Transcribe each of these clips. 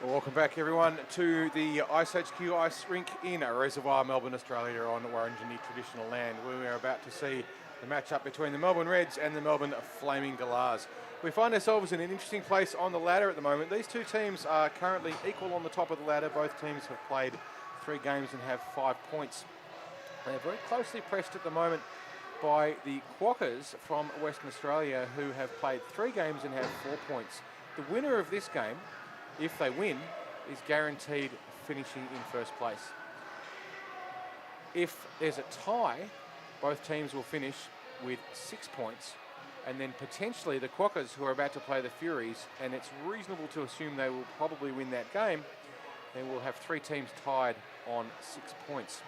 Welcome back, everyone, to the iceHQ ice rink in Reservoir, Melbourne, Australia, on Wurundjeri traditional land. We are about to see the matchup between the Melbourne Reds and the Melbourne Flaming Galahs. We find ourselves in an interesting place on the ladder at the moment. These two teams are currently equal on the top of the ladder. Both teams have played 3 games and have 5 points. They are very closely pressed at the moment by the Quokkas from Western Australia, who have played 3 games and have 4 points. The winner of this game, if they win, is guaranteed finishing in first place. If there's a tie, both teams will finish with 6 points, and then potentially the Quokkas, who are about to play the Furies, and it's reasonable to assume they will probably win that game, then we'll have 3 teams tied on 6 points.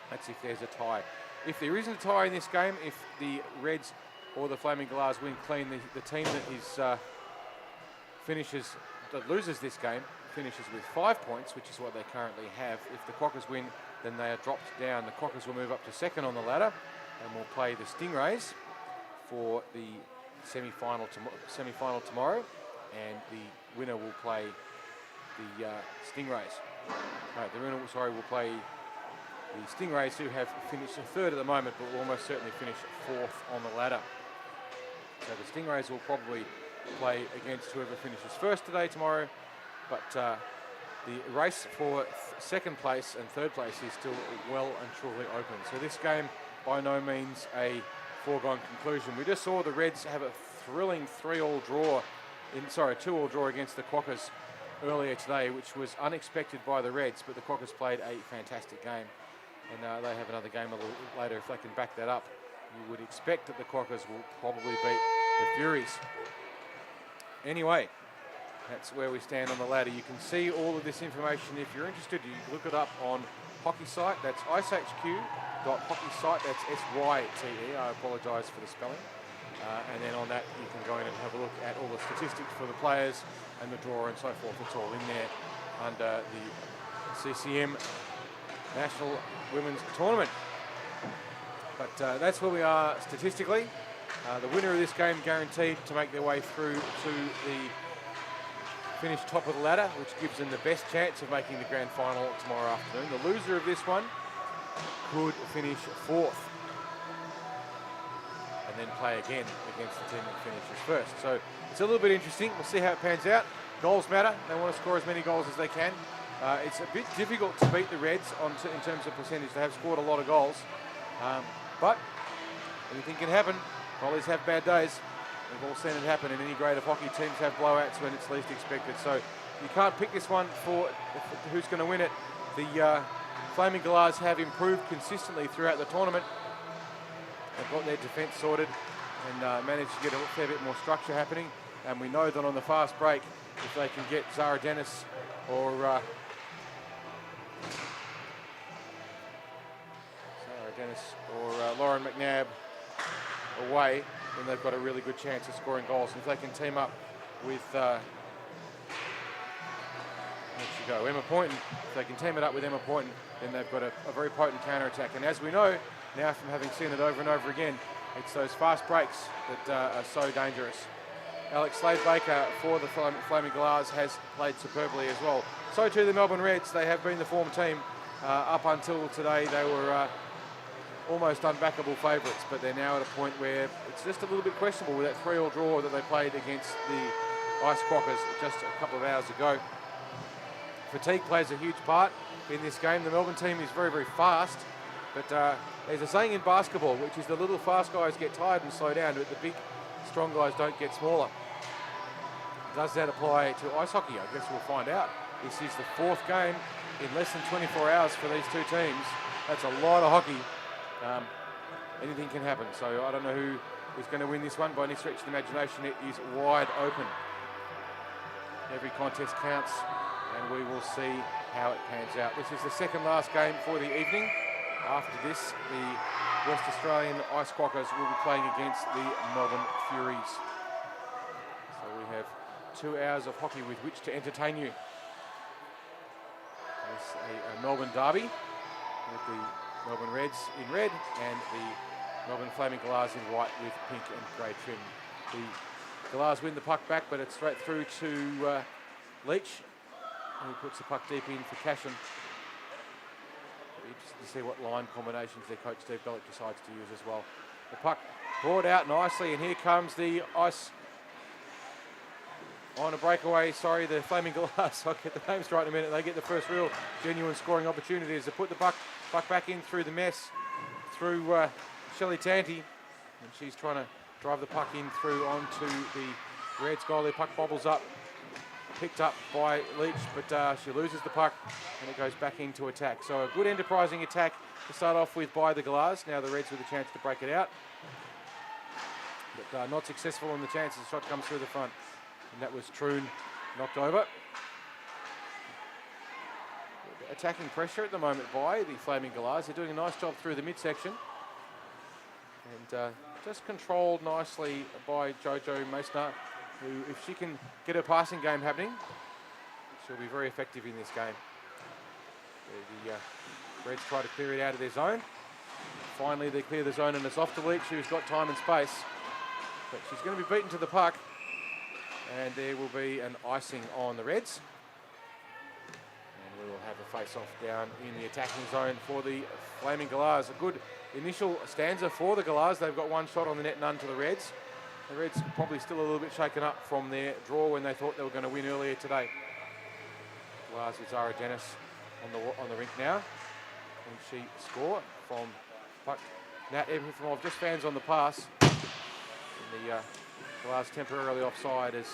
That's if there's a tie. If there isn't a tie in this game, if the Reds or the Flaming Galahs win clean, the team that loses this game finishes with 5 points, which is what they currently have. If the Quokkas win, then they are dropped down. The Quokkas will move up to second on the ladder and will play the Stingrays for the semi-final tomorrow, and the winner will play the Stingrays. No, the winner, will play the Stingrays, who have finished third at the moment, but will almost certainly finish 4th on the ladder. So the Stingrays will probably play against whoever finishes first tomorrow, but the race for second place and third place is still well and truly open. So this game, by no means a foregone conclusion. We just saw the Reds have a thrilling 2-all draw against the Quokkas earlier today, which was unexpected by the Reds, but the Quokkas played a fantastic game, and they have another game a little later. If they can back that up, you would expect that the Quokkas will probably beat the Furies. Anyway, that's where we stand on the ladder. You can see all of this information if you're interested. You can look it up on Hockey Site. That's iceHQ.hockeysite. That's SYTE. I apologise for the spelling. And then on that, you can go in and have a look at all the statistics for the players and the draw and so forth. It's all in there under the CCM National Women's Tournament. But that's where we are statistically. The winner of this game guaranteed to make their way through to the finish top of the ladder, which gives them the best chance of making the grand final tomorrow afternoon. The loser of this one could finish 4th and then play again against the team that finishes first. So it's a little bit interesting. We'll see how it pans out. Goals matter. They want to score as many goals as they can. It's a bit difficult to beat the Reds in terms of percentage. They have scored a lot of goals, but anything can happen. Volleys have bad days. We've all seen it happen in any grade of hockey. Teams have blowouts when it's least expected. So you can't pick this one for who's going to win it. The Flaming Galahs have improved consistently throughout the tournament. They've got their defence sorted and managed to get a fair bit more structure happening. And we know that on the fast break, if they can get Zara Dennis or Lauren McNabb away, then they've got a really good chance of scoring goals. And if they can team up with Emma Poynton, if they can team it up with Emma Poynton, then they've got a very potent counter-attack. And as we know now from having seen it over and over again, it's those fast breaks that are so dangerous. Alex Slade-Baker for the Flaming Galahs has played superbly as well. So too the Melbourne Reds. They have been the form team up until today. They were almost unbackable favourites, but they're now at a point where it's just a little bit questionable with that 3-all draw that they played against the Ice Quokkas just a couple of hours ago. Fatigue plays a huge part in this game. The Melbourne team is very, very fast, but there's a saying in basketball, which is the little fast guys get tired and slow down, but the big, strong guys don't get smaller. Does that apply to ice hockey? I guess we'll find out. This is the 4th game in less than 24 hours for these two teams. That's a lot of hockey. Anything can happen, so I don't know who is going to win this one. By any stretch of the imagination, it is wide open. Every contest counts, and we will see how it pans out. This is the second last game for the evening. After this, the West Australian Ice Quokkas will be playing against the Melbourne Furies. So we have 2 hours of hockey with which to entertain you. It's a Melbourne derby with the Melbourne Reds in red and the Melbourne Flaming Galahs in white with pink and grey trim. The Galahs win the puck back, but it's straight through to Leach. who puts the puck deep in for Cashin. Interested to see what line combinations their coach Steve Bellick decides to use as well. The puck brought out nicely, and here comes the ice on a breakaway. Sorry, the Flaming Galahs. I'll get the names right in a minute. They get the first real genuine scoring opportunity as they put the puck back in through the mess, through Shelley Tanti, and she's trying to drive the puck in through onto the Reds goal. Their puck bobbles up, picked up by Leach, but she loses the puck and it goes back into attack. So a good enterprising attack to start off with by the Galahs. Now the Reds with a chance to break it out, but not successful in the chance. The shot comes through the front, and that was Troon knocked over. Attacking pressure at the moment by the Flaming Galahs. They're doing a nice job through the midsection, and just controlled nicely by Jojo Meissner, who, if she can get her passing game happening, she'll be very effective in this game. The Reds try to clear it out of their zone. Finally, they clear the zone, and it's off to Leach, who's got time and space. But she's going to be beaten to the puck, and there will be an icing on the Reds. And we will have a face-off down in the attacking zone for the Flaming Galahs. A good initial stanza for the Galahs. They've got one shot on the net, none to the Reds. The Reds probably still a little bit shaken up from their draw when they thought they were going to win earlier today. Galahs with Zara Dennis on the rink now. And she score from puck. Nat Efimov just fans on the pass. And the Galahs temporarily offside as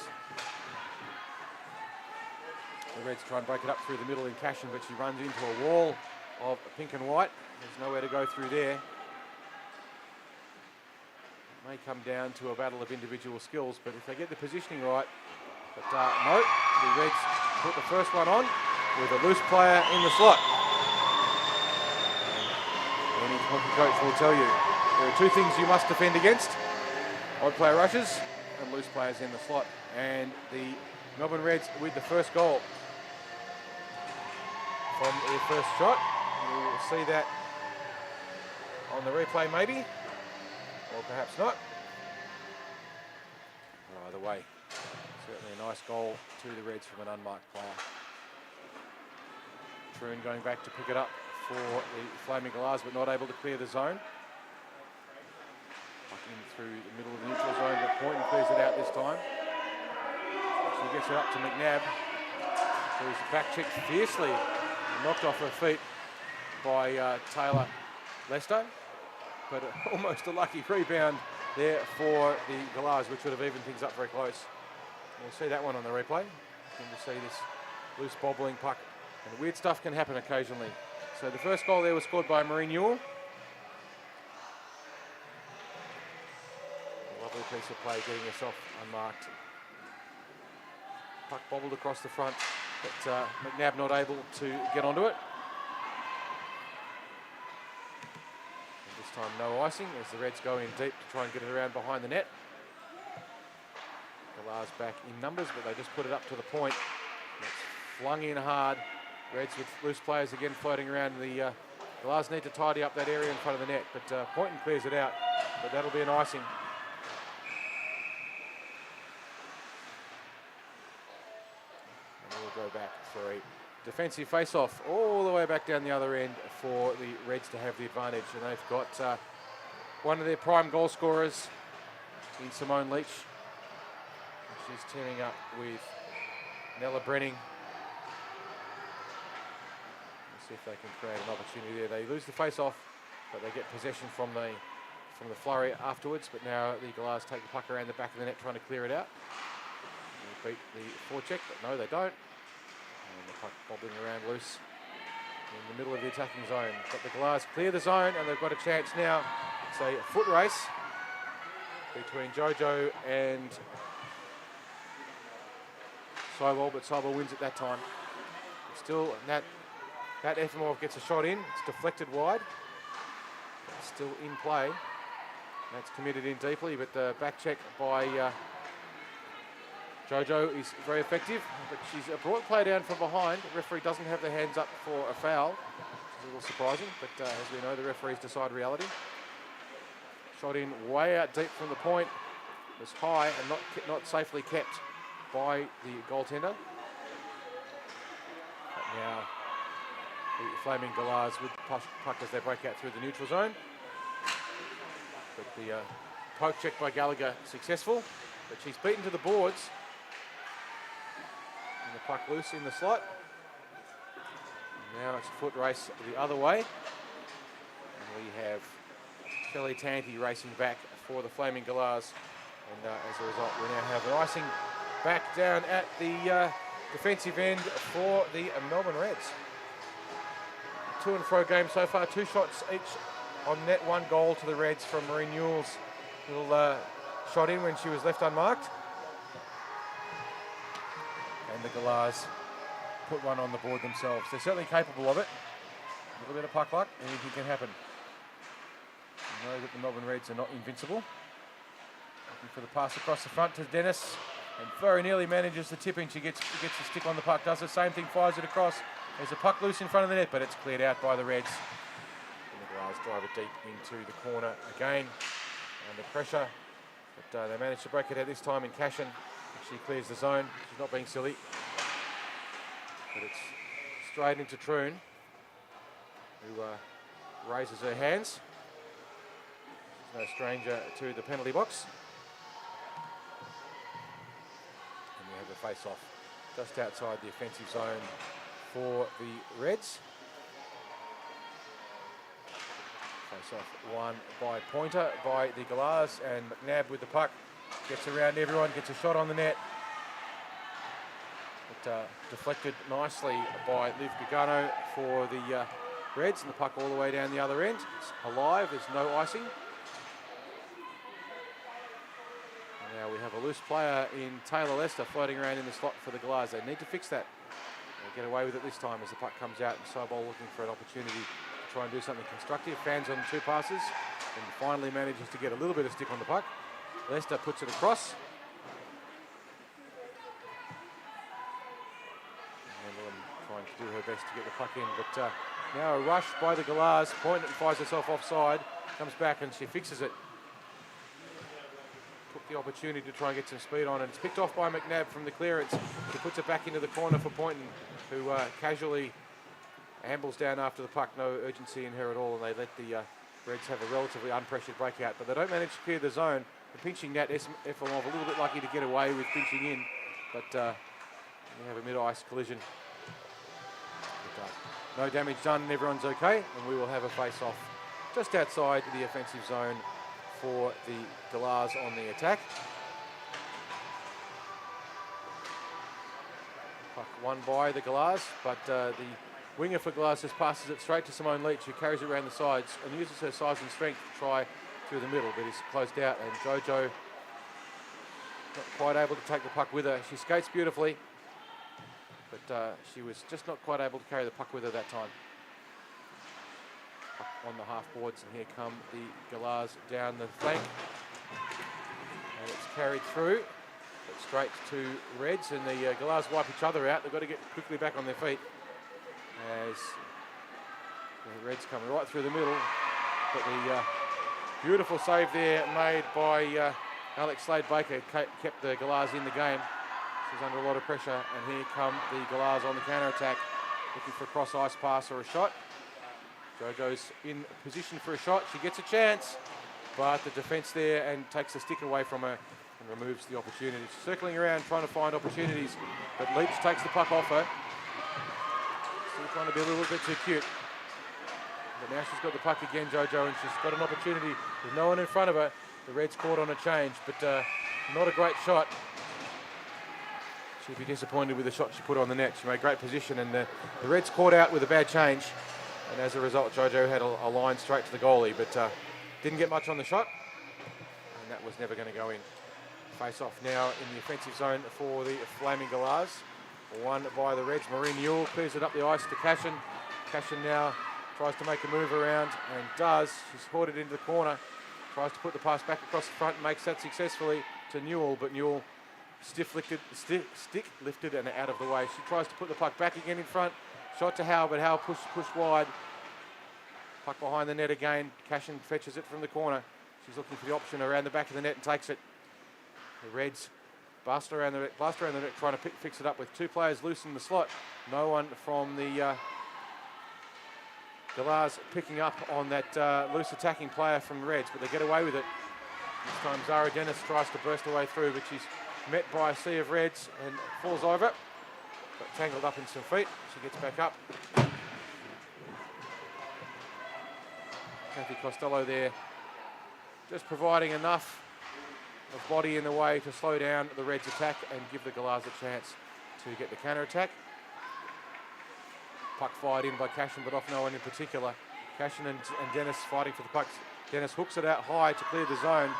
the Reds try and break it up through the middle in Cashin, but she runs into a wall of pink and white. There's nowhere to go through there. It may come down to a battle of individual skills, but if they get the positioning right. But no, the Reds put the first one on with a loose player in the slot. And any hockey coach will tell you there are two things you must defend against: odd player rushes and loose players in the slot. And the Melbourne Reds with the first goal from their first shot. We'll see that on the replay maybe, or perhaps not. Either way, certainly a nice goal to the Reds from an unmarked player. Troon going back to pick it up for the Flaming Galahs, but not able to clear the zone. Back in through the middle of the neutral zone, but Poynton clears it out this time. She gets it up to McNabb, who's back checked fiercely and knocked off her feet by Taylor Lesto, but almost a lucky rebound there for the Galahs, which would have evened things up very close. We'll see that one on the replay. Good to see this loose bobbling puck, and weird stuff can happen occasionally. So the first goal there was scored by Maureen Newell. A lovely piece of play, getting herself unmarked. Puck bobbled across the front, but McNabb not able to get onto it. Time no icing as the Reds go in deep to try and get it around behind the net. Galahs back in numbers, but they just put it up to the point. It's flung in hard. Reds with loose players again floating around. The Galahs need to tidy up that area in front of the net, but Poynton clears it out, but that'll be an icing. And we'll go back for a defensive face-off all the way back down the other end for the Reds to have the advantage. And they've got one of their prime goal scorers in Simone Leach. She's teaming up with Nella Brenning. Let's see if they can create an opportunity there. They lose the face-off, but they get possession from the flurry afterwards. But now the Galahs take the puck around the back of the net trying to clear it out. They beat the forecheck, but no, they don't. And the puck bobbling around loose in the middle of the attacking zone. But the Galahs clear the zone, and they've got a chance now. It's a foot race between Jojo and Sybal, but Sybal wins at that time. Still, Nat Efimov gets a shot in. It's deflected wide. It's still in play. That's committed in deeply, but the back check by Jojo is very effective, but she's brought play down from behind. The referee doesn't have their hands up for a foul, which is a little surprising, but as we know, the referees decide reality. Shot in way out deep from the point. It was high and not safely kept by the goaltender. Now, the Flaming Galahs with the puck as they break out through the neutral zone. But the poke check by Gallagher successful, but she's beaten to the boards. And the puck loose in the slot. And now it's a foot race the other way. And we have Kelly Tanti racing back for the Flaming Galahs. And as a result, we now have an icing back down at the defensive end for the Melbourne Reds. To and fro game so far, 2 shots each on net, 1 goal to the Reds from Maureen Newell's little shot in when she was left unmarked. And the Galahs put one on the board themselves. They're certainly capable of it. A little bit of puck luck, anything can happen. You know that the Melbourne Reds are not invincible. Looking for the pass across the front to Dennis, and very nearly manages the tipping. She gets the stick on the puck, does the same thing, fires it across. There's a puck loose in front of the net, but it's cleared out by the Reds. And the Galahs drive it deep into the corner again, under pressure. But they manage to break it out this time in Cashin. She clears the zone. She's not being silly. But it's straight into Troon, who raises her hands. She's no stranger to the penalty box. And we have a face-off just outside the offensive zone for the Reds. Face-off won by Pointer by the Galahs, and McNabb with the puck gets around everyone, gets a shot on the net. It deflected nicely by Liv Gagano for the Reds, and the puck all the way down the other end. It's alive, there's no icing. And now we have a loose player in Taylor Lester floating around in the slot for the Galahs. They need to fix that. They get away with it this time as the puck comes out, and Sobol looking for an opportunity to try and do something constructive. Fans on 2 passes, and finally manages to get a little bit of stick on the puck. Lester puts it across. Trying to do her best to get the puck in, but now a rush by the Galahs. Pointer finds herself offside, comes back and she fixes it. Took the opportunity to try and get some speed on, and it's picked off by McNabb from the clearance. He puts it back into the corner for Poynton, who casually ambles down after the puck. No urgency in her at all, and they let the Reds have a relatively unpressured breakout, but they don't manage to clear the zone. The pinching net, Efremov a little bit lucky to get away with pinching in, but we have a mid-ice collision. No damage done, and everyone's okay, and we will have a face-off just outside the offensive zone for the Galahs on the attack. Puck won by the Galahs, but the winger for Galahs just passes it straight to Simone Leach, who carries it around the sides and uses her size and strength to try through the middle, but is closed out, and Jojo not quite able to take the puck with her. She skates beautifully, but she was just not quite able to carry the puck with her that time. Puck on the half boards, and here come the Galahs down the flank. And it's carried through, but straight to Reds, and the Galahs wipe each other out. They've got to get quickly back on their feet as the Reds come right through the middle. But the beautiful save there made by Alex Slade-Baker kept the Galahs in the game. She's under a lot of pressure, and here come the Galahs on the counter-attack, looking for a cross-ice pass or a shot. Jojo's in position for a shot. She gets a chance, but the defence there and takes the stick away from her and removes the opportunity. She's circling around trying to find opportunities, but Leach takes the puck off her. Still trying to be a little bit too cute. But now she's got the puck again, Jojo, and she's got an opportunity. There's no one in front of her. The Reds caught on a change, but not a great shot. She'd be disappointed with the shot she put on the net. She made great position, and the Reds caught out with a bad change. And as a result, Jojo had a line straight to the goalie, but didn't get much on the shot. And that was never going to go in. Face off now in the offensive zone for the Flaming Galahs. Won by the Reds. Maureen Newell clears it up the ice to Cashin. Cashin now tries to make a move around, and does. She's hoarded into the corner. Tries to put the pass back across the front, makes that successfully to Newell, but Newell stick lifted and out of the way. She tries to put the puck back again in front. Shot to Howe, but Howe pushed wide. Puck behind the net again. Cashin fetches it from the corner. She's looking for the option around the back of the net and takes it. The Reds blast around the net, trying to fix it up with two players loose in the slot. No one from the Galahs picking up on that loose attacking player from the Reds, but they get away with it. This time Zara Dennis tries to burst her way through, but she's met by a sea of Reds and falls over. Got tangled up in some feet. She gets back up. Kathy Costello there, just providing enough of body in the way to slow down the Reds' attack and give the Galahs a chance to get the counter-attack. Puck fired in by Cashin, but off no one in particular. Cashin and Dennis fighting for the puck. Dennis hooks it out high to clear the zone,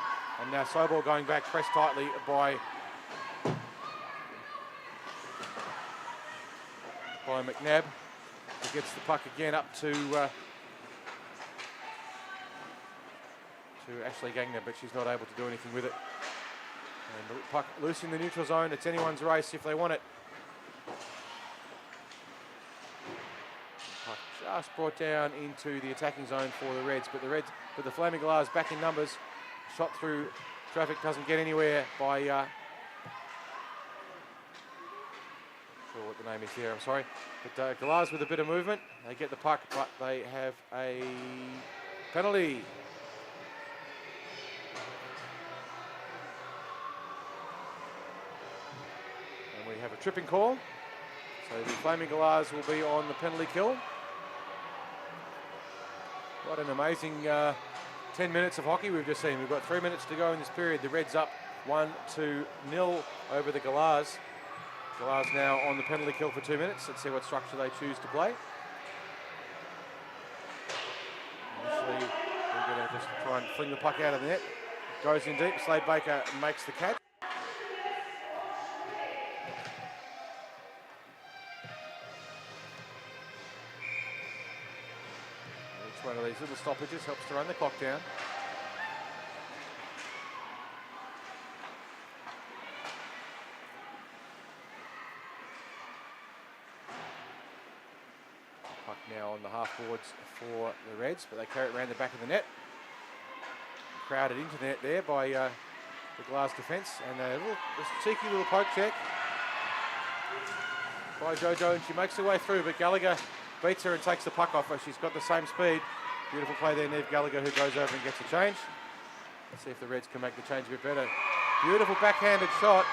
and now Sobel going back, pressed tightly by McNabb, who gets the puck again up to Ashley Gagner, but she's not able to do anything with it. And the puck loose in the neutral zone. It's anyone's race if they want it. Puck just brought down into the attacking zone for the Reds, but the Flaming Galahs back in numbers. Shot through traffic, doesn't get anywhere by not sure what the name is here, I'm sorry. But Galahs with a bit of movement. They get the puck, but they have a penalty. We have a tripping call, so the Flaming Galahs will be on the penalty kill. What an amazing 10 minutes of hockey we've just seen. We've got 3 minutes to go in this period. The Reds up 1-0 over the Galahs. Galahs now on the penalty kill for 2 minutes. Let's see what structure they choose to play. Initially, we're going to just try and fling the puck out of the net. Goes in deep. Slade Baker makes the catch. One of these little stoppages helps to run the clock down. Puck now on the half boards for the Reds, but they carry it around the back of the net. Crowded into the net there by the Galahs defence, and a cheeky little poke check by Jojo, and she makes her way through, but Gallagher beats her and takes the puck off her. She's got the same speed. Beautiful play there, Neve Gallagher, who goes over and gets a change. Let's see if the Reds can make the change a bit better. Beautiful backhanded shot,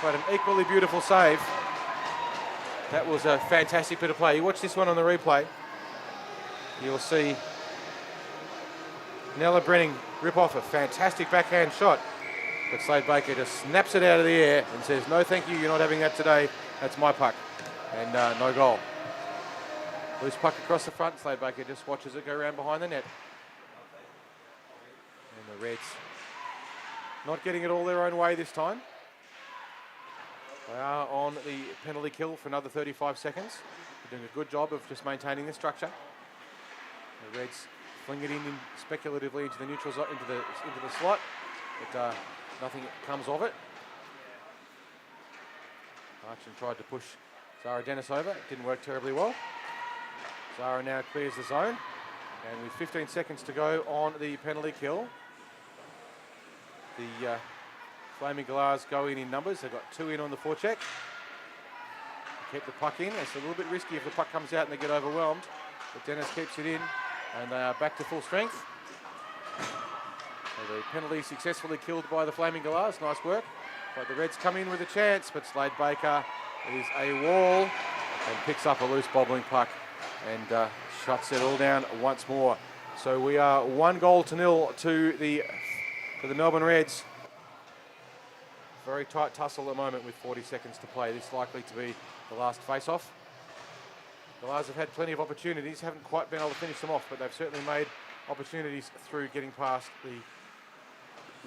but an equally beautiful save. That was a fantastic bit of play. You watch this one on the replay, you'll see Nella Brenning rip off a fantastic backhand shot, but Slade Baker just snaps it out of the air and says, "No thank you, you're not having that today. That's my puck." And no goal. Loose puck across the front. Slade Baker just watches it go around behind the net. And the Reds not getting it all their own way this time. They are on the penalty kill for another 35 seconds. They're doing a good job of just maintaining the structure. The Reds fling it in speculatively into the neutral zone, into the slot, but nothing comes of it. Archon tried to push Zara Dennis over. It didn't work terribly well. Zara now clears the zone, and with 15 seconds to go on the penalty kill, the Flaming Galahs go in numbers. They've got 2 in on the forecheck. Keep the puck in. It's a little bit risky if the puck comes out and they get overwhelmed, but Dennis keeps it in, and they are back to full strength. So the penalty successfully killed by the Flaming Galahs. Nice work. But the Reds come in with a chance, but Slade Baker is a wall and picks up a loose bobbling puck and shuts it all down once more. So we are 1-0 to the Melbourne Reds. Very tight tussle at the moment with 40 seconds to play. This is likely to be the last face-off. The Galahs have had plenty of opportunities, haven't quite been able to finish them off, but they've certainly made opportunities through getting past the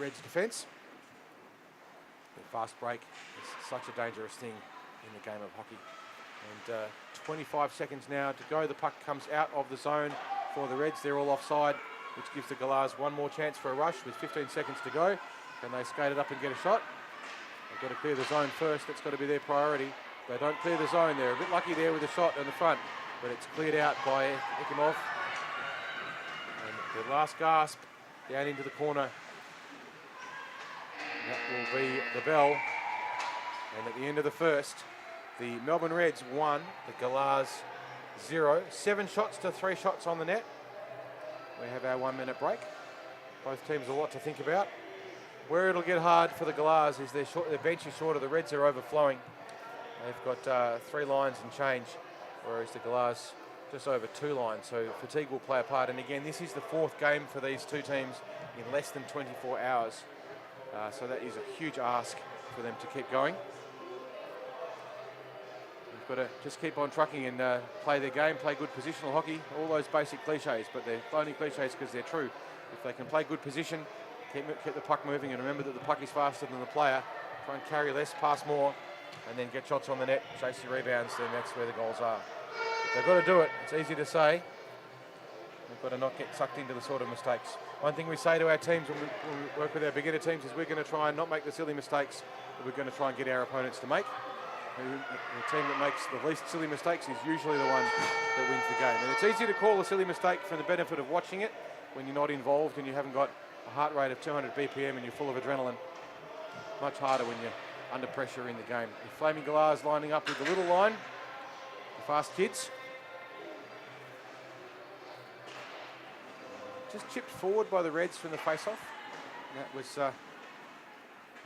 Reds' defence. The fast break is such a dangerous thing in the game of hockey. And 25 seconds now to go. The puck comes out of the zone for the Reds. They're all offside, which gives the Galahs one more chance for a rush with 15 seconds to go. Can they skate it up and get a shot? They've got to clear the zone first. That's got to be their priority. They don't clear the zone. They're a bit lucky there with a shot in the front, but it's cleared out by Ikimov. And the last gasp down into the corner. That will be the bell. And at the end of the first, the Melbourne Reds won, the Galahs 0. 7 shots to 3 shots on the net. We have our 1 minute break. Both teams a lot to think about. Where it'll get hard for the Galahs is their bench is shorter. The Reds are overflowing. They've got 3 lines and change, whereas the Galahs just over 2 lines. So fatigue will play a part. And again, this is the 4th game for these two teams in less than 24 hours. So that is a huge ask for them to keep going. We've got to just keep on trucking and play their game, play good positional hockey, all those basic cliches, but they're only cliches because they're true. If they can play good position, keep the puck moving, and remember that the puck is faster than the player, try and carry less, pass more, and then get shots on the net, chase your rebounds, then that's where the goals are. But they've got to do it. It's easy to say. We've got to not get sucked into the sort of mistakes. One thing we say to our teams when we work with our beginner teams is we're going to try and not make the silly mistakes that we're going to try and get our opponents to make. The team that makes the least silly mistakes is usually the one that wins the game. And it's easy to call a silly mistake for the benefit of watching it when you're not involved and you haven't got a heart rate of 200 BPM and you're full of adrenaline. Much harder when you're under pressure in the game. The Flaming Galahs lining up with the little line, the fast kids. Just chipped forward by the Reds from the face-off. That was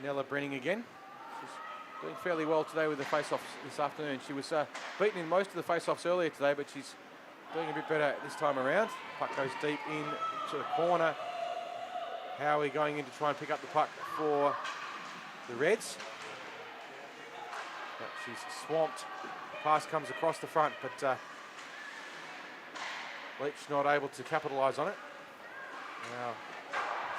Nella Brenning again. She's doing fairly well today with the face-offs this afternoon. She was beaten in most of the face-offs earlier today, but she's doing a bit better this time around. Puck goes deep into the corner. Howie going in to try and pick up the puck for the Reds. But she's swamped. Pass comes across the front, but Leach not able to capitalise on it. Now,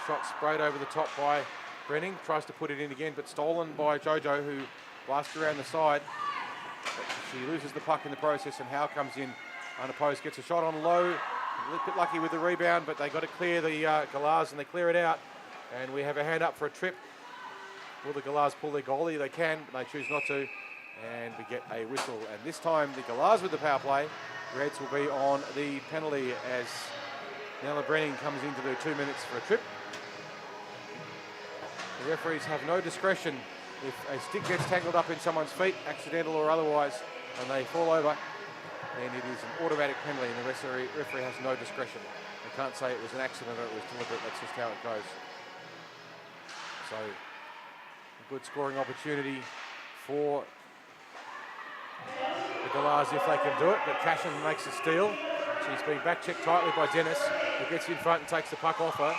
shot sprayed over the top by Brenning. Tries to put it in again, but stolen by Jojo, who blasts around the side. But she loses the puck in the process, and Howe comes in unopposed. Gets a shot on low. A little bit lucky with the rebound, but they got to clear the Galahs, and they clear it out. And we have a hand up for a trip. Will the Galahs pull their goalie? They can, but they choose not to. And we get a whistle. And this time, the Galahs with the power play. Reds will be on the penalty as Nella Brenning comes in to do 2 minutes for a trip. The referees have no discretion if a stick gets tangled up in someone's feet, accidental or otherwise, and they fall over, then it is an automatic penalty, and the referee has no discretion. They can't say it was an accident or it was deliberate. That's just how it goes. So, a good scoring opportunity for the Galahs if they can do it, but Cashin makes a steal. She's being back-checked tightly by Dennis, who gets in front and takes the puck off her.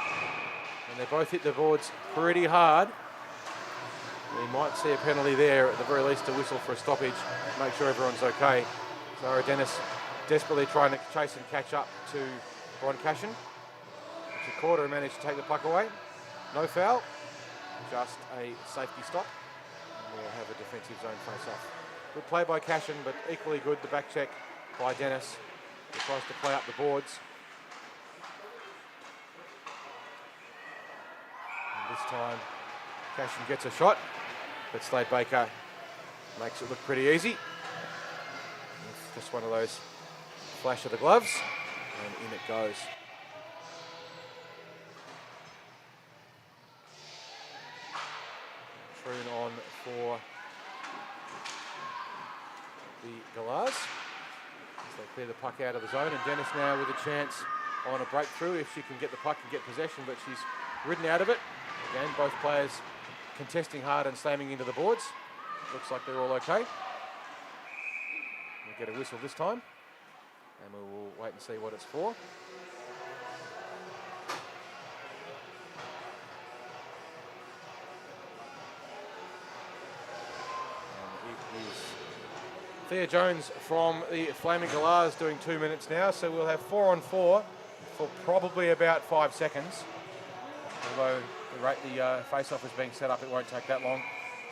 And they both hit the boards pretty hard. We might see a penalty there, at the very least a whistle for a stoppage, make sure everyone's okay. Zara Dennis desperately trying to chase and catch up to Ron Cashin. She caught her and managed to take the puck away. No foul, just a safety stop. And we'll have a defensive zone face-off. Good play by Cashin, but equally good the back check by Dennis, who tries to play up the boards. And this time, Cashin gets a shot, but Slade Baker makes it look pretty easy. It's just one of those flash of the gloves, and in it goes. Troon on for the Galahs as they clear the puck out of the zone, and Dennis now with a chance on a breakthrough if she can get the puck and get possession, but she's ridden out of it. Again, both players contesting hard and slamming into the boards. Looks like they're all okay. We'll get a whistle this time, and we will wait and see what it's for. Thea Jones from the Flaming Galahs doing 2 minutes now, so we'll have 4-on-4 for probably about 5 seconds. Although the face-off is being set up, it won't take that long.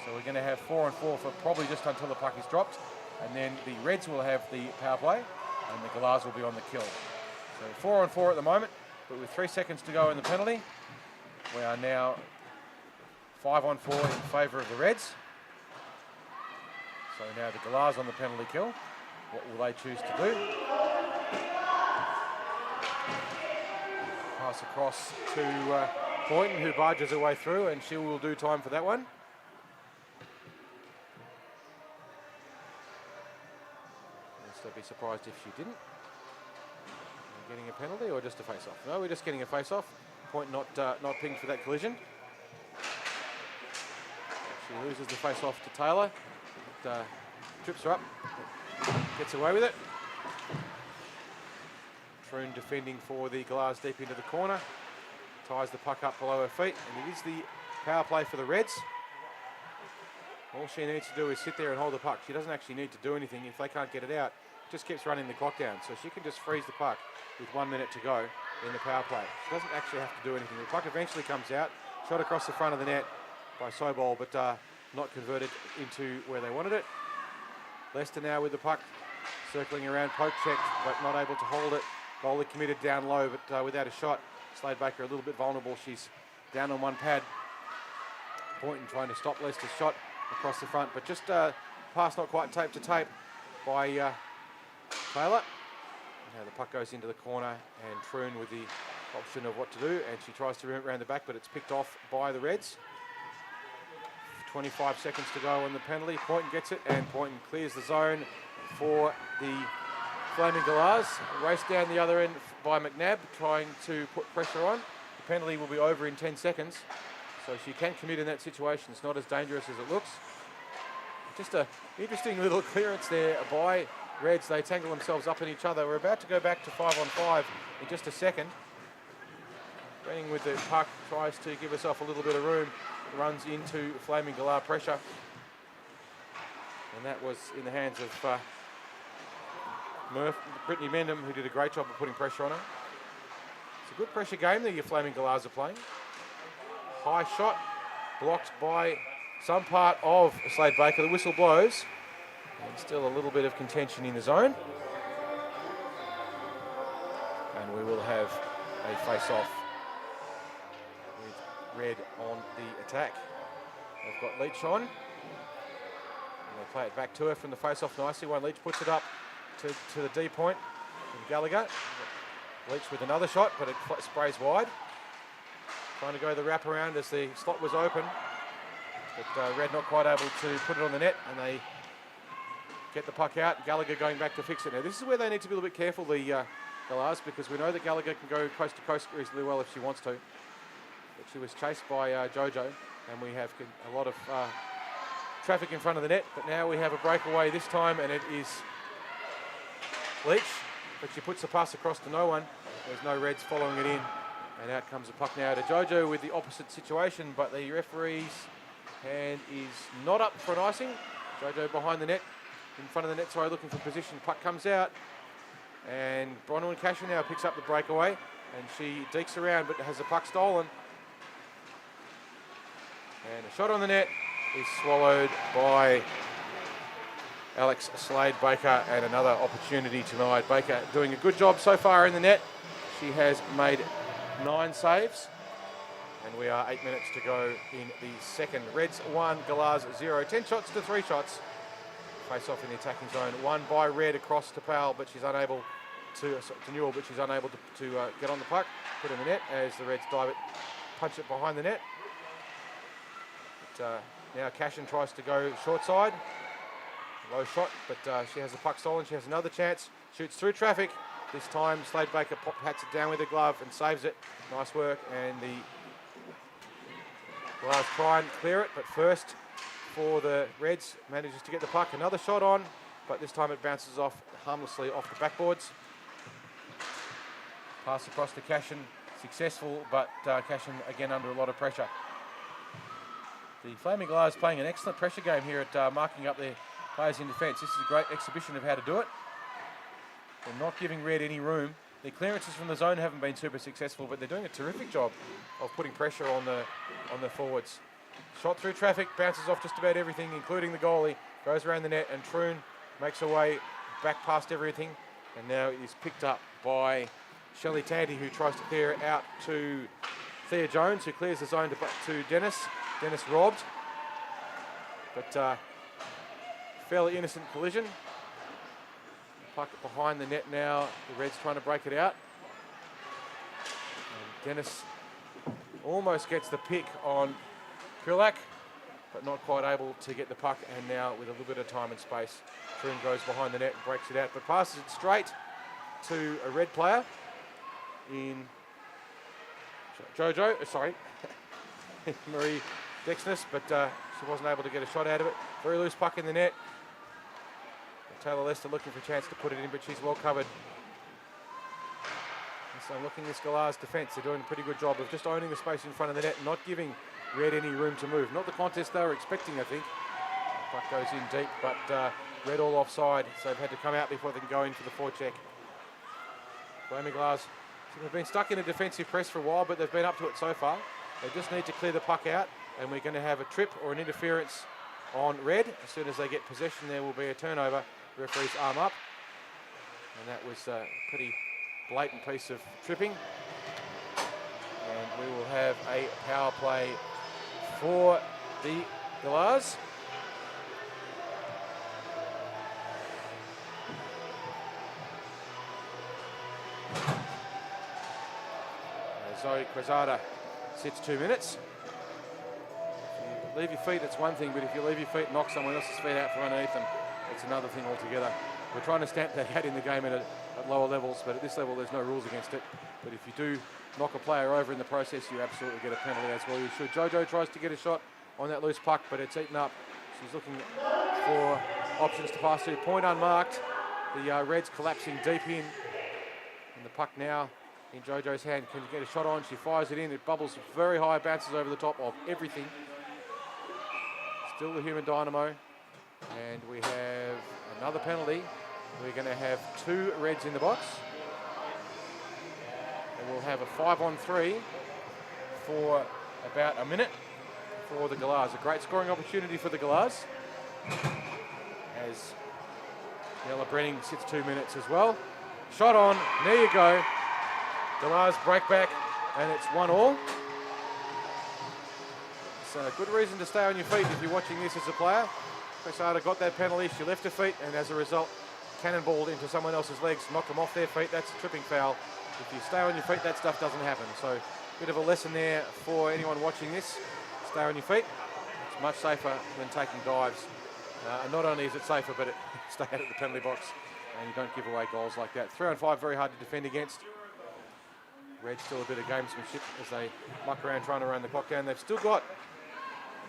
So we're going to have 4-on-4 for probably just until the puck is dropped, and then the Reds will have the power play, and the Galahs will be on the kill. So 4-on-4 at the moment, but with 3 seconds to go in the penalty, we are now 5-on-4 in favour of the Reds. So now the Galahs on the penalty kill. What will they choose to do? Pass across to Boynton, who barges her way through, and she will do time for that one. So I'd be surprised if she didn't. Getting a penalty or just a face-off? No, we're just getting a face-off. Point not pinged for that collision. She loses the face-off to Taylor. It, trips her up, gets away with it. Troon defending for the Galahs deep into the corner. Ties the puck up below her feet, and it is the power play for the Reds. All she needs to do is sit there and hold the puck. She doesn't actually need to do anything. If they can't get it out, it just keeps running the clock down. So she can just freeze the puck with 1 minute to go in the power play. She doesn't actually have to do anything. The puck eventually comes out, shot across the front of the net by Sobol, but not converted into where they wanted it. Leicester now with the puck, circling around, poke checked, but not able to hold it. Goalie committed down low, but without a shot. Slade Baker a little bit vulnerable. She's down on one pad. Boynton trying to stop Leicester's shot across the front, but just pass not quite tape to tape by Taylor. Now the puck goes into the corner, and Troon with the option of what to do, and she tries to run it around the back, but it's picked off by the Reds. 25 seconds to go on the penalty. Poynton gets it, and Poynton clears the zone for the Flaming Galahs. Race down the other end by McNabb, trying to put pressure on. The penalty will be over in 10 seconds, so she can commit in that situation. It's not as dangerous as it looks. Just an interesting little clearance there by Reds. They tangle themselves up in each other. We're about to go back to 5-on-5 in just a second. Running with the puck, tries to give herself a little bit of room, runs into Flaming Galah pressure. And that was in the hands of Brittany Mendham, who did a great job of putting pressure on her. It's a good pressure game that your Flaming Galahs are playing. High shot, blocked by some part of Slade Baker. The whistle blows. And still a little bit of contention in the zone. And we will have a face-off with Red on the attack. They've got Leach on. And they play it back to her from the face-off nicely. One Leach puts it up to the D point from Gallagher. Leach with another shot, but it sprays wide. Trying to go the wrap around as the slot was open. But Red not quite able to put it on the net, and they get the puck out. Gallagher going back to fix it. Now this is where they need to be a little bit careful, the Galahs, because we know that Gallagher can go coast to coast reasonably well if she wants to. But she was chased by Jojo, and we have a lot of traffic in front of the net. But now we have a breakaway this time, and it is Leach, but she puts the pass across to no one. There's no Reds following it in, and out comes the puck now to Jojo with the opposite situation, but the referee's hand is not up for an icing. Jojo behind the net, in front of the net, sorry, looking for position. Puck comes out, and Bronwyn Casher now picks up the breakaway, and she dekes around, but has the puck stolen. And a shot on the net is swallowed by Alex Slade Baker, and another opportunity tonight. Baker doing a good job so far in the net. She has made 9 saves, and we are 8 minutes to go in the second. Reds 1, Galahs 0. 10 shots to 3 shots. Face off in the attacking zone. 1 by Red across to Powell, but she's unable to Newell, but she's unable to get on the puck, put in the net as the Reds dive it, punch it behind the net. But now Cashin tries to go short side. Low shot, but she has the puck stolen. She has another chance. Shoots through traffic. This time, Slade Baker hats it down with a glove and saves it. Nice work. And the Galahs try and clear it, but first for the Reds, manages to get the puck. Another shot on, but this time it bounces off harmlessly off the backboards. Pass across to Cashin. Successful, but Cashin again under a lot of pressure. The Flaming Galahs playing an excellent pressure game here at marking up their players in defence. This is a great exhibition of how to do it. They're not giving Red any room. Their clearances from the zone haven't been super successful, but they're doing a terrific job of putting pressure on the forwards. Shot through traffic, bounces off just about everything, including the goalie. Goes around the net, and Troon makes her way back past everything, and now is picked up by Shelley Tanti, who tries to clear it out to Thea Jones, who clears the zone to Dennis. Dennis robbed, but fairly innocent collision. Puck behind the net now. The Reds trying to break it out. And Dennis almost gets the pick on Krulak, but not quite able to get the puck. And now with a little bit of time and space, Troon goes behind the net and breaks it out, but passes it straight to a red player in Marie Dexness, but she wasn't able to get a shot out of it. Very loose puck in the net. Taylor Lester looking for a chance to put it in, but she's well covered. And so looking at this Galahs defence, they're doing a pretty good job of just owning the space in front of the net and not giving Red any room to move. Not the contest they were expecting, I think. The puck goes in deep, but Red all offside, so they've had to come out before they can go in for the forecheck. Flaming Galahs, they've been stuck in a defensive press for a while, but they've been up to it so far. They just need to clear the puck out, and we're going to have a trip or an interference on Red. As soon as they get possession, there will be a turnover. The referee's arm up, and that was a pretty blatant piece of tripping. And we will have a power play for the Galahs. Zoe Quezada sits 2 minutes. If you leave your feet, it's one thing, but if you leave your feet and knock someone else's feet out from underneath them, it's another thing altogether. We're trying to stamp that out in the game at lower levels, but at this level there's no rules against it. But if you do knock a player over in the process, you absolutely get a penalty as well. You should. Jojo tries to get a shot on that loose puck, but it's eaten up. She's looking for options to pass to. Point unmarked. The Reds collapsing deep in. And the puck now in Jojo's hand. Can get a shot on? She fires it in. It bubbles very high, bounces over the top of everything. Still the human dynamo. And we have another penalty. We're going to have 2 Reds in the box. And we'll have a 5-on-3 for about a minute for the Galahs. A great scoring opportunity for the Galahs. As Ella Brenning sits 2 minutes as well. Shot on. There you go. Galahs break back, and it's 1-1. It's a good reason to stay on your feet if you're watching this as a player. Quesada got that penalty. She left her feet, and as a result, cannonballed into someone else's legs, knocked them off their feet. That's a tripping foul. If you stay on your feet, that stuff doesn't happen. So, a bit of a lesson there for anyone watching this. Stay on your feet. It's much safer than taking dives. And not only is it safer, but stay out of the penalty box, and you don't give away goals like that. 3-on-5, very hard to defend against. Red still a bit of gamesmanship as they muck around trying to run the clock down. They've still got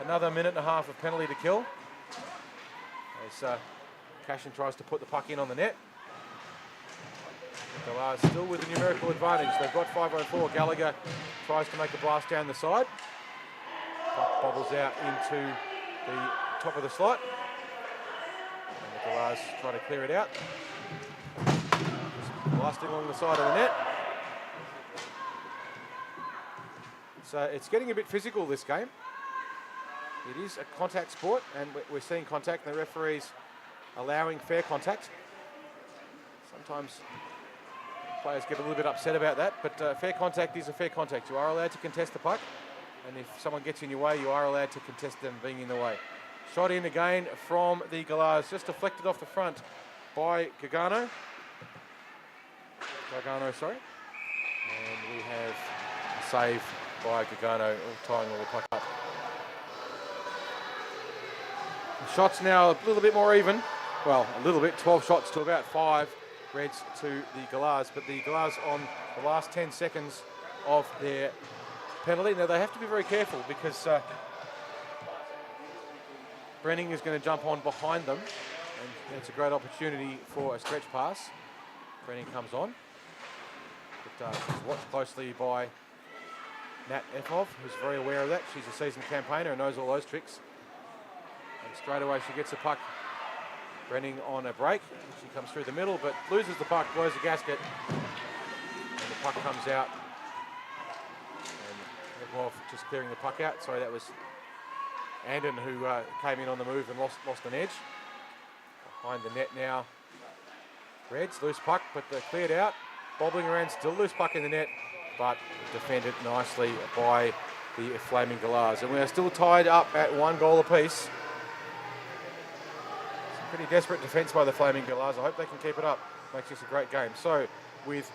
another minute and a half of penalty to kill. As Cashin tries to put the puck in on the net. Galahs still with a numerical advantage. They've got 5-on-4. Gallagher tries to make a blast down the side. Puck bobbles out into the top of the slot. And the Galahs try to clear it out. Just blasting along the side of the net. So it's getting a bit physical, this game. It is a contact sport, and we're seeing contact, and the referee's allowing fair contact. Sometimes players get a little bit upset about that, but fair contact is a fair contact. You are allowed to contest the puck, and if someone gets in your way, you are allowed to contest them being in the way. Shot in again from the Galahs, just deflected off the front by Gargano. And we have a save by Gargano, tying all the puck up. The shots now a little bit more even. Well, a little bit, 12 shots to about 5 Reds to the Galahs, but the Galahs on the last 10 seconds of their penalty. Now they have to be very careful because Brenning is going to jump on behind them, and it's a great opportunity for a stretch pass. Brenning comes on, but she's watched closely by Nat Efov, who's very aware of that. She's a seasoned campaigner and knows all those tricks. And straight away she gets the puck. Brenning on a break. She comes through the middle, but loses the puck, blows the gasket. And the puck comes out. And Efov just clearing the puck out. Sorry, that was Andon who came in on the move and lost an edge. Behind the net now. Reds, loose puck, but they're cleared out. Bobbling around, still loose puck in the net, but defended nicely by the Flaming Galahs. And we are still tied up at 1 goal apiece. Some pretty desperate defence by the Flaming Galahs. I hope they can keep it up. Makes this a great game. So with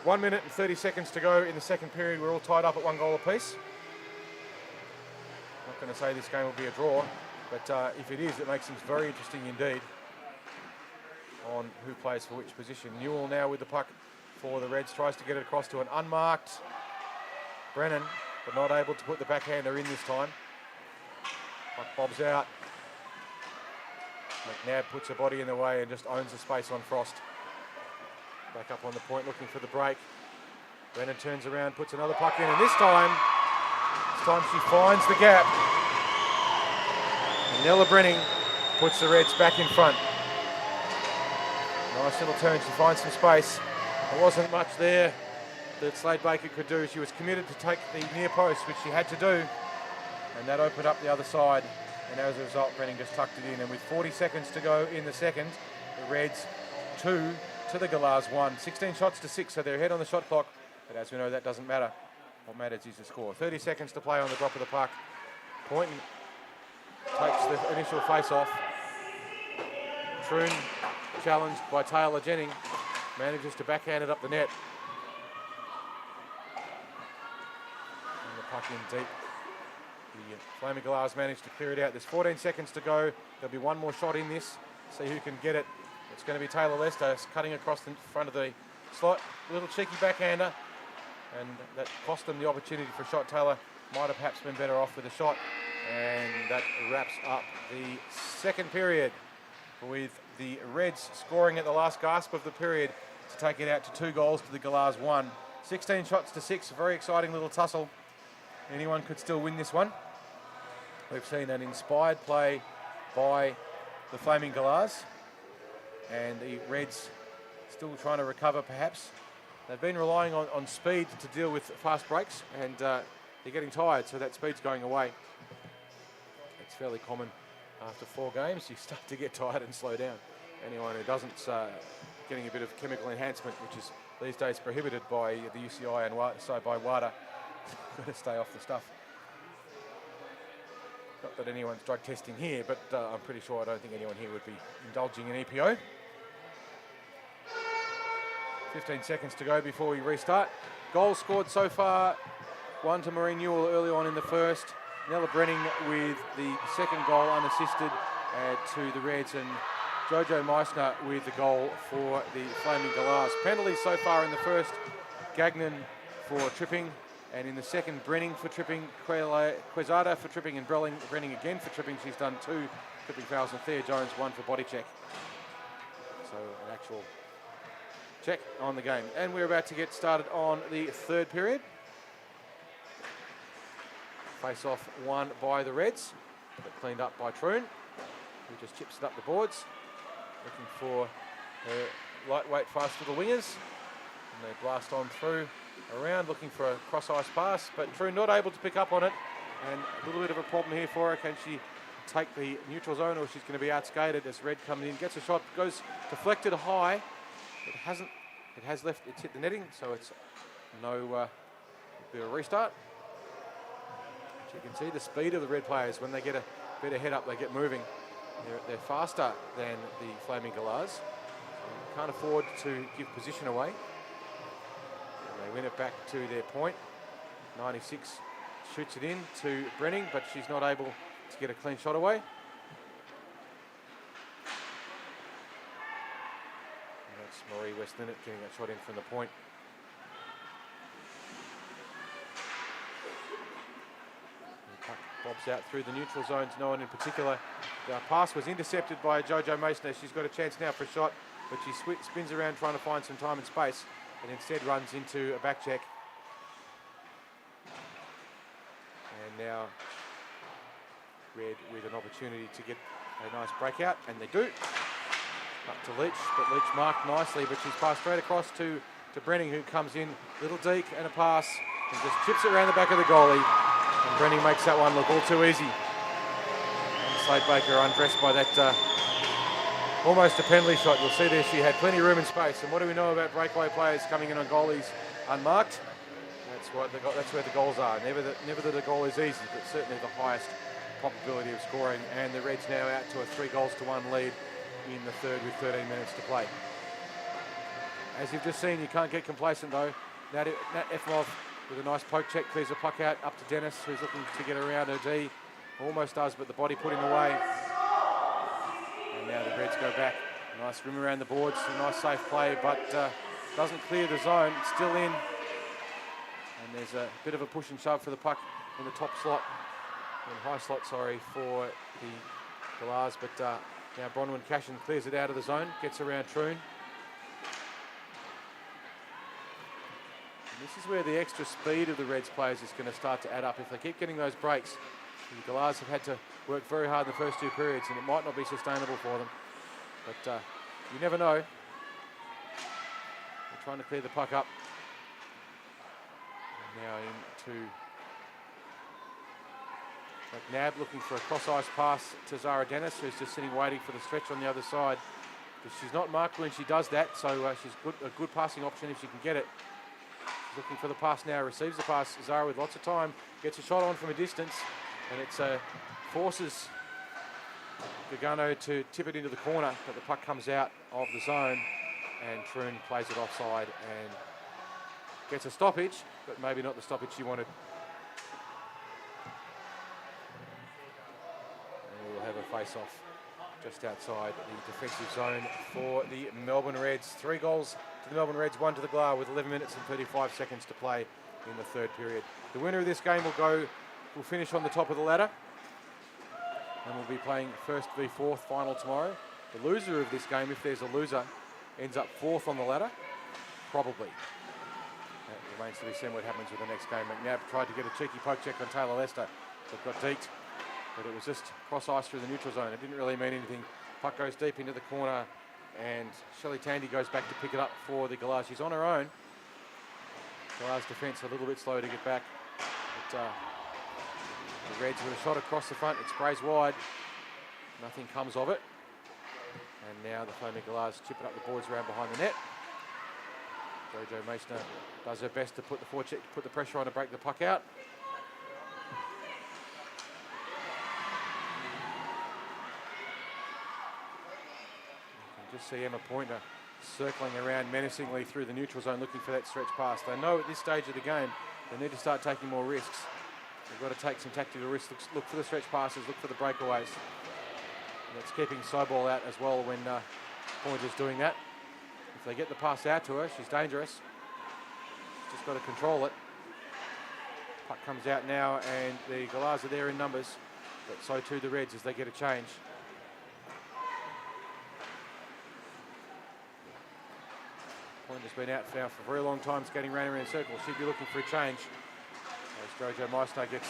1 minute and 30 seconds to go in the second period, we're all tied up at 1 goal apiece. not going to say this game will be a draw, but if it is, it makes things very interesting indeed on who plays for which position. Newell now with the puck for the Reds, tries to get it across to an unmarked Brennan, but not able to put the backhander in this time. Puck bobs out. McNabb puts her body in the way and just owns the space on Frost. Back up on the point, looking for the break. Brennan turns around, puts another puck in, and this time she finds the gap. And Nella Brenning puts the Reds back in front. Nice little turn, she finds some space. There wasn't much there that Slade Baker could do. She was committed to take the near post, which she had to do, and that opened up the other side. And as a result, Brenning just tucked it in. And with 40 seconds to go in the second, the Reds 2 to the Galahs 1. 16 shots to 6, so they're ahead on the shot clock. But as we know, that doesn't matter. What matters is the score. 30 seconds to play on the drop of the puck. Poynton takes the initial face-off. Troon, challenged by Taylor Jennings, manages to backhand it up the net. And the puck in deep. The Flaming Galahs managed to clear it out. There's 14 seconds to go. There'll be one more shot in this. See who can get it. It's going to be Taylor Lester cutting across the front of the slot. A little cheeky backhander. And that cost them the opportunity for a shot. Taylor might have perhaps been better off with a shot. And that wraps up the second period, with the Reds scoring at the last gasp of the period to take it out to 2 goals to the Galahs 1. 16 shots to 6. A very exciting little tussle. Anyone could still win this one. We've seen an inspired play by the Flaming Galahs, and the Reds still trying to recover perhaps. They've been relying on speed to deal with fast breaks, and they're getting tired, so that speed's going away. It's fairly common after 4 games. You start to get tired and slow down. Anyone who doesn't getting a bit of chemical enhancement, which is these days prohibited by the UCI and so by WADA. Got to stay off the stuff. Not that anyone's drug testing here, but I'm pretty sure I don't think anyone here would be indulging in EPO. 15 seconds to go before we restart. Goals scored so far. One to Maureen Newell early on in the first. Nella Brenning with the second goal unassisted to the Reds, and Jojo Meissner with the goal for the Flaming Galahs. Penalties so far in the first. Gagnon for tripping, and in the second, Brenning for tripping, Quezada for tripping, and Brenning again for tripping. She's done 2 tripping fouls, and Thea Jones 1 for body check. So an actual check on the game. And we're about to get started on the third period. Face-off won by the Reds, but cleaned up by Troon, who just chips it up the boards, looking for her lightweight fast little wingers. And they blast on through, around, looking for a cross-ice pass, but Troon not able to pick up on it, and a little bit of a problem here for her. Can she take the neutral zone, or she's going to be outskated as Red coming in, gets a shot, goes deflected high. It hasn't, it has left, it's hit the netting, so it's no bit of a restart. But you can see the speed of the Red players. When they get a bit of head up, they get moving. They're faster than the Flaming Galahs. Can't afford to give position away. And they win it back to their point. 96 shoots it in to Brenning, but she's not able to get a clean shot away. And that's Marie Westlinnet getting that shot in from the point. Bobs out through the neutral zone to no one in particular. The pass was intercepted by Jojo Meissner. She's got a chance now for a shot, but she spins around trying to find some time and space, and instead runs into a back check. And now Red with an opportunity to get a nice breakout, and they do. Up to Leach, but Leach marked nicely, but she's passed straight across to Brenning, who comes in, little deke and a pass, and just chips it around the back of the goalie. And Brenning makes that one look all too easy. And Slade Baker undressed by that almost a penalty shot. You'll see there she had plenty of room and space. And what do we know about breakaway players coming in on goalies unmarked? That's where the goals are. Never that a goal is easy, but certainly the highest probability of scoring. And the Reds now out to a 3-1 lead in the third with 13 minutes to play. As you've just seen, you can't get complacent though. Nat Efimov with a nice poke check, clears the puck out up to Dennis, who's looking to get around her D. Almost does, but the body put in the way. And now the Reds go back. Nice rim around the boards, a nice safe play, but doesn't clear the zone. It's still in. And there's a bit of a push and shove for the puck in the top slot, in high slot, sorry, for the Galahs. But now Bronwyn Cashin clears it out of the zone, gets around Troon. And this is where the extra speed of the Reds players is going to start to add up. If they keep getting those breaks, the Galahs have had to work very hard in the first two periods, and it might not be sustainable for them. But you never know. They're trying to clear the puck up. And now into McNabb, looking for a cross-ice pass to Zara Dennis, who's just sitting waiting for the stretch on the other side. But she's not marked when she does that, so she's a good passing option if she can get it. She's looking for the pass now, receives the pass. Zara with lots of time, gets a shot on from a distance, and it forces Gagano to tip it into the corner, but the puck comes out of the zone, and Troon plays it offside and gets a stoppage, but maybe not the stoppage she wanted. And we'll have a face-off just outside the defensive zone for the Melbourne Reds. 3 goals to the Melbourne Reds, 1 to the Galahs, with 11 minutes and 35 seconds to play in the third period. The winner of this game will finish on the top of the ladder, and we'll be playing first v fourth final tomorrow. The loser of this game, if there's a loser, ends up 4th on the ladder, probably. It remains to be seen what happens with the next game. McNabb tried to get a cheeky poke check on Taylor Lester, but got deked. But it was just cross ice through the neutral zone. It didn't really mean anything. Puck goes deep into the corner, and Shelley Tandy goes back to pick it up for the Galahs. She's on her own. Galahs defence a little bit slow to get back. But the Reds with a shot across the front. It sprays wide. Nothing comes of it. And now the Foaming Galahs chip it up the boards around behind the net. Jojo Meissner does her best to put the pressure on to break the puck out. You can just see Emma Pointer circling around menacingly through the neutral zone looking for that stretch pass. They know at this stage of the game they need to start taking more risks. They've got to take some tactical risks, look for the stretch passes, look for the breakaways. And it's keeping Sobol out as well when Pointer's doing that. If they get the pass out to her, she's dangerous. She's just got to control it. Puck comes out now, and the Galahs are there in numbers, but so too the Reds as they get a change. Pointer's been out now for a very long time, skating round in circles. She'd be looking for a change. As Jojo Meissner gets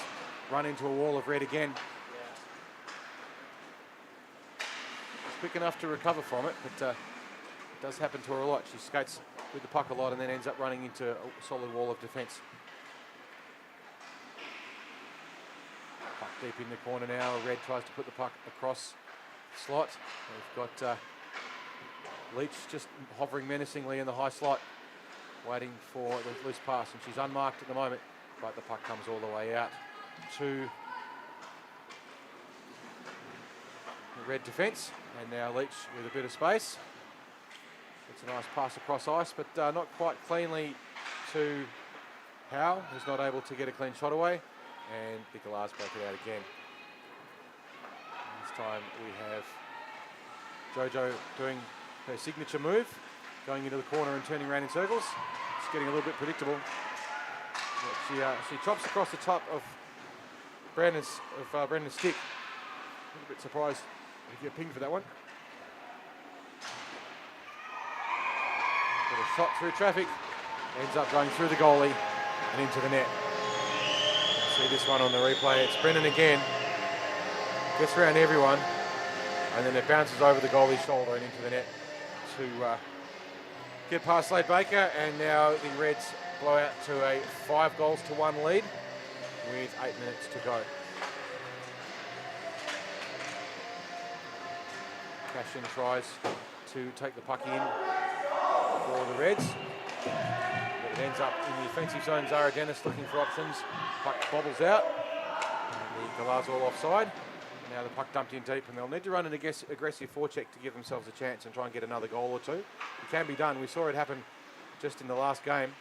run into a wall of red again. She's quick enough to recover from it, but it does happen to her a lot. She skates with the puck a lot and then ends up running into a solid wall of defence. Puck deep in the corner now. Red tries to put the puck across the slot. We've got Leach just hovering menacingly in the high slot, waiting for the loose pass, and she's unmarked at the moment, but the puck comes all the way out to the Red defence, and now Leach with a bit of space. It's a nice pass across ice, but not quite cleanly to Howe, who's not able to get a clean shot away, and the Galahs break it out again. This time we have Jojo doing her signature move, going into the corner and turning around in circles. It's getting a little bit predictable. She chops across the top of Brandon's stick. A little bit surprised to get pinged for that one. Got a shot through traffic, ends up going through the goalie and into the net. See this one on the replay. It's Brennan again. Gets around everyone, and then it bounces over the goalie's shoulder and into the net to get past Slade Baker, and now the Reds blow out to a 5-1 lead with 8 minutes to go. Cashin tries to take the puck in for the Reds, but it ends up in the offensive zone. Zara Dennis looking for options. Puck bobbles out, and the Galahs all offside. Now the puck dumped in deep, and they'll need to run an aggressive forecheck to give themselves a chance and try and get another goal or two. It can be done. We saw it happen just in the last game,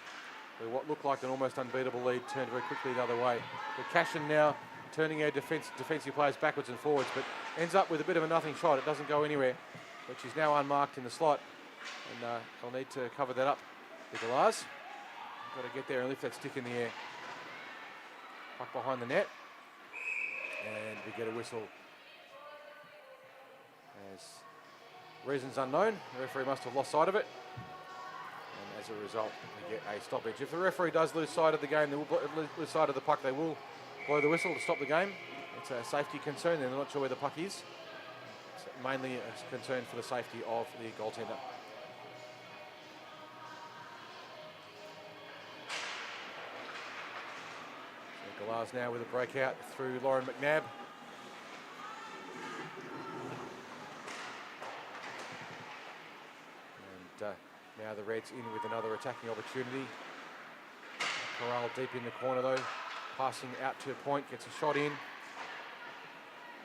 where what looked like an almost unbeatable lead turned very quickly the other way. But Cashin now turning our defensive players backwards and forwards, but ends up with a bit of a nothing shot. It doesn't go anywhere, but she's now unmarked in the slot, and they'll need to cover that up. The Galahs got to get there and lift that stick in the air. Puck behind the net, and we get a whistle. As reasons unknown, the referee must have lost sight of it, and as a result, we get a stoppage. If the referee does lose sight of the game, they will lose sight of the puck. They will blow the whistle to stop the game. It's a safety concern. They're not sure where the puck is. It's mainly a concern for the safety of the goaltender. So Galahs now with a breakout through Lauren McNabb. And now the Reds in with another attacking opportunity. Corral deep in the corner though. Passing out to point, gets a shot in.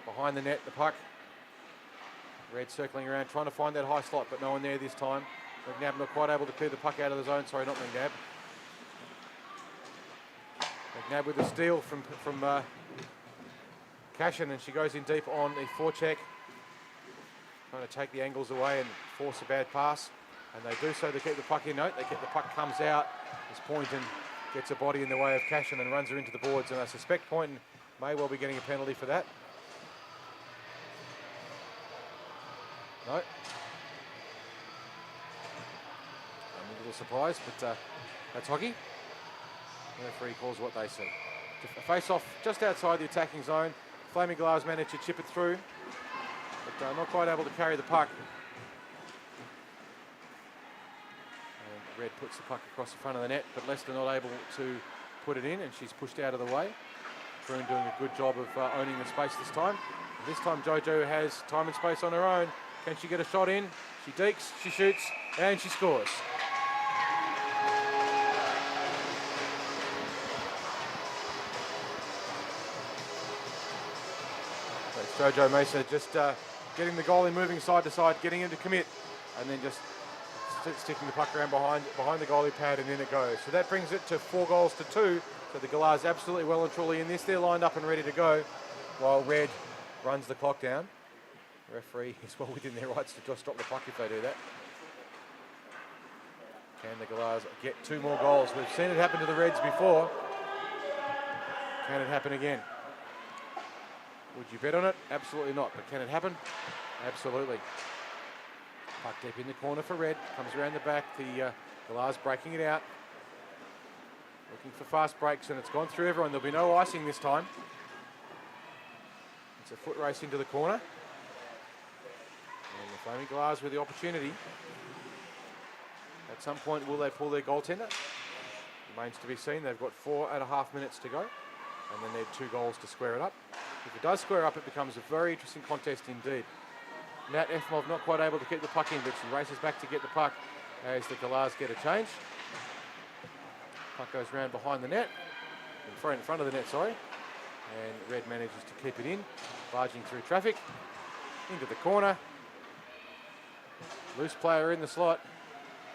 Behind the net, the puck. Red circling around, trying to find that high slot, but no one there this time. McNabb not quite able to clear the puck out of the zone. Sorry, not McNabb. McNabb with a steal from Cashin, and she goes in deep on the forecheck. Trying to take the angles away and force a bad pass. And they do so, they keep the puck in. No, they get the puck comes out. As Poynton gets a body in the way of Cashin and runs her into the boards, and I suspect Poynton may well be getting a penalty for that. No. I'm a little surprised, but that's hockey. The referee calls what they see. A face-off just outside the attacking zone. Flaming Galahs managed to chip it through, but not quite able to carry the puck. Red puts the puck across the front of the net, but Leicester not able to put it in, and she's pushed out of the way. Troon doing a good job of owning the space this time. This time Jojo has time and space on her own. Can she get a shot in? She dekes, she shoots, and she scores. So it's Jojo Mesa just getting the goalie moving side to side, getting him to commit, and then just sticking the puck around behind the goalie pad, and in it goes. So that brings it to 4-2. So the Galahs absolutely well and truly in this. They're lined up and ready to go, while Red runs the clock down. The referee is well within their rights to just drop the puck if they do that. Can the Galahs get 2 more goals? We've seen it happen to the Reds before. Can it happen again? Would you bet on it? Absolutely not. But can it happen? Absolutely. Puck deep in the corner for Red. Comes around the back. The Galahs breaking it out. Looking for fast breaks, and it's gone through everyone. There'll be no icing this time. It's a foot race into the corner. And the Flaming Galahs with the opportunity. At some point, will they pull their goaltender? Remains to be seen. They've got 4.5 minutes to go, and they need 2 goals to square it up. If it does square up, it becomes a very interesting contest indeed. Nat Efimov not quite able to keep the puck in, but she races back to get the puck as the Galahs get a change. Puck goes round behind the net, in front of the net, sorry. And Red manages to keep it in, barging through traffic, into the corner. Loose player in the slot,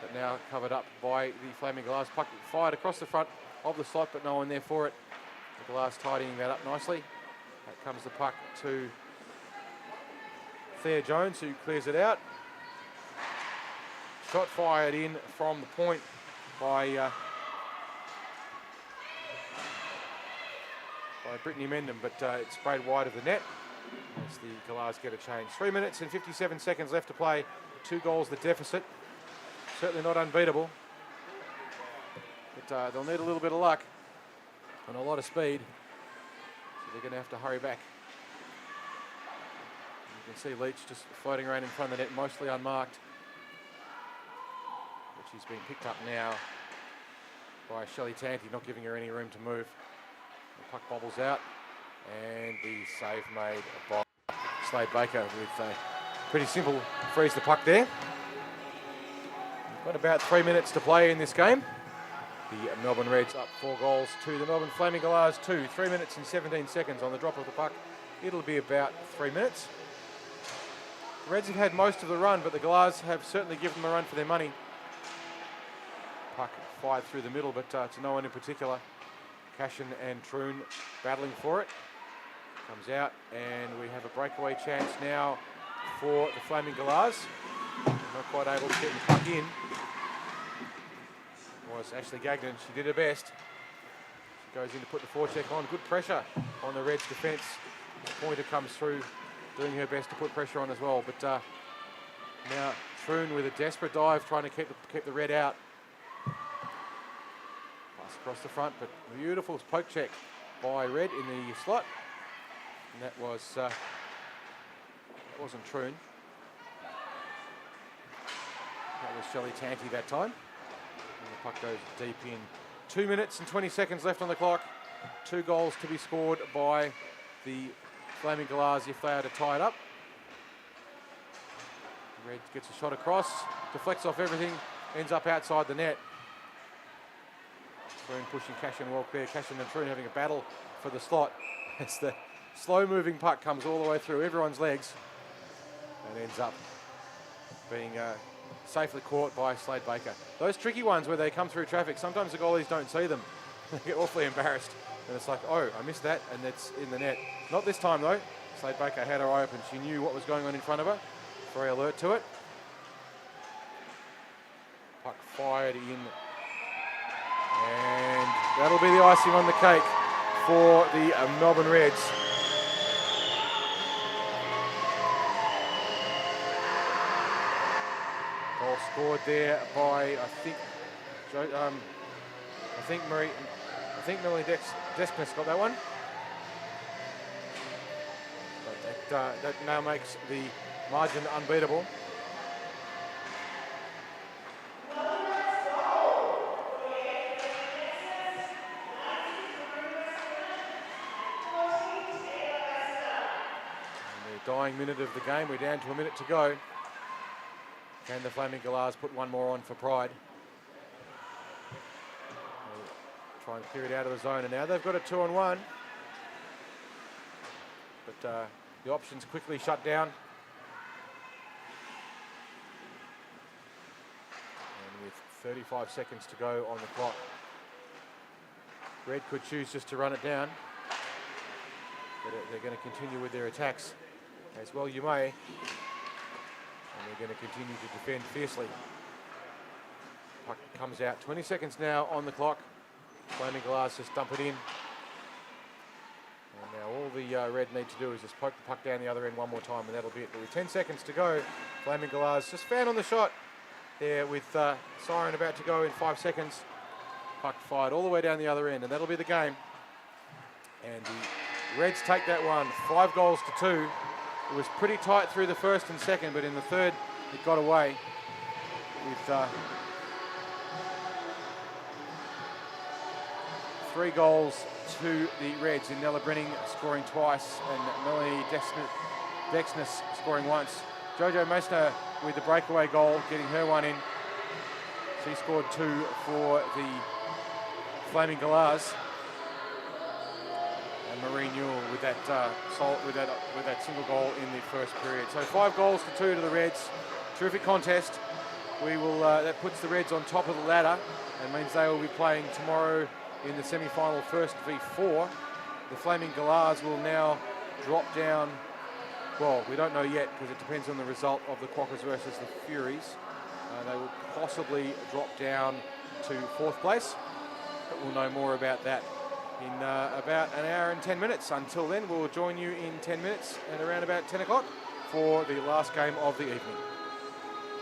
but now covered up by the Flaming Galahs. Puck fired across the front of the slot, but no one there for it. The Galahs tidying that up nicely. That comes the puck to Thea Jones, who clears it out. Shot fired in from the point by Brittany Mendham, but it's sprayed wide of the net as the Galahs get a change. 3 minutes and 57 seconds left to play. 2 goals the deficit. Certainly not unbeatable, but they'll need a little bit of luck and a lot of speed, so they're going to have to hurry back. You can see Leach just floating around in front of the net, mostly unmarked, but she's been picked up now by Shelley Tanti, not giving her any room to move. The puck bobbles out, and the save made by Slade Baker with a pretty simple freeze the puck there. We've got about 3 minutes to play in this game. The Melbourne Reds up 4-2. The Melbourne Flaming Galahs 2. 3 minutes and 17 seconds on the drop of the puck. It'll be about 3 minutes. The Reds have had most of the run, but the Galahs have certainly given them a run for their money. Puck fired through the middle, but to no one in particular. Cashin and Troon battling for it. Comes out, and we have a breakaway chance now for the Flaming Galahs. Not quite able to get the puck in. Was Ashley Gagnon. She did her best. She goes in to put the forecheck on. Good pressure on the Reds' defence. The pointer comes through, doing her best to put pressure on as well. But now Troon with a desperate dive, trying to keep the Red out. Pass across the front, but beautiful poke check by Red in the slot. And that wasn't Troon. That was Shelley Tanti that time. And the puck goes deep in. 2 minutes and 20 seconds left on the clock. 2 goals to be scored by the Flaming Galahs if they are to tie it up. Red gets a shot across, deflects off everything, ends up outside the net. Troon pushing Cashin Walk there. Cashin and Troon having a battle for the slot as the slow-moving puck comes all the way through everyone's legs and ends up being safely caught by Slade Baker. Those tricky ones where they come through traffic, sometimes the goalies don't see them. They get awfully embarrassed. And it's like, oh, I missed that, and it's in the net. Not this time, though. Slade Baker had her eye open. She knew what was going on in front of her. Very alert to it. Puck fired in. And that'll be the icing on the cake for the Melbourne Reds. Goal scored there by, I think Melanie Deskness got that one. But that now makes the margin unbeatable. Dying minute of the game. We're down to a minute to go. Can the Flaming Galahs put one more on for pride? They'll try and clear it out of the zone, and now they've got a 2-on-1. But the options quickly shut down. And with 35 seconds to go on the clock, Red could choose just to run it down. But they're going to continue with their attacks. As well you may. And they're going to continue to defend fiercely. Puck comes out. 20 seconds now on the clock. Flaming Galahs just dump it in. And now all the Red need to do is just poke the puck down the other end one more time, and that'll be it. But with 10 seconds to go, Flaming Galahs just found on the shot there with siren about to go in 5 seconds. Puck fired all the way down the other end, and that'll be the game. And the Reds take that one, 5 goals to 2. It was pretty tight through the first and second, but in the third, it got away with 3 goals to the Reds, in Nella Brenning scoring twice and Melanie Dexness scoring once. Jojo Meissner with the breakaway goal, getting her one in. She scored 2 for the Flaming Galahs. And Marie Newell with that single goal in the first period. So 5 goals to 2 to the Reds. Terrific contest. That puts the Reds on top of the ladder and means they will be playing tomorrow in the semi-final, first v4. The Flaming Galahs will now drop down. Well, we don't know yet because it depends on the result of the Quokkas versus the Furies. They will possibly drop down to 4th place, but we'll know more about that in about an hour and 10 minutes. Until then, we'll join you in 10 minutes at around about 10 o'clock for the last game of the evening.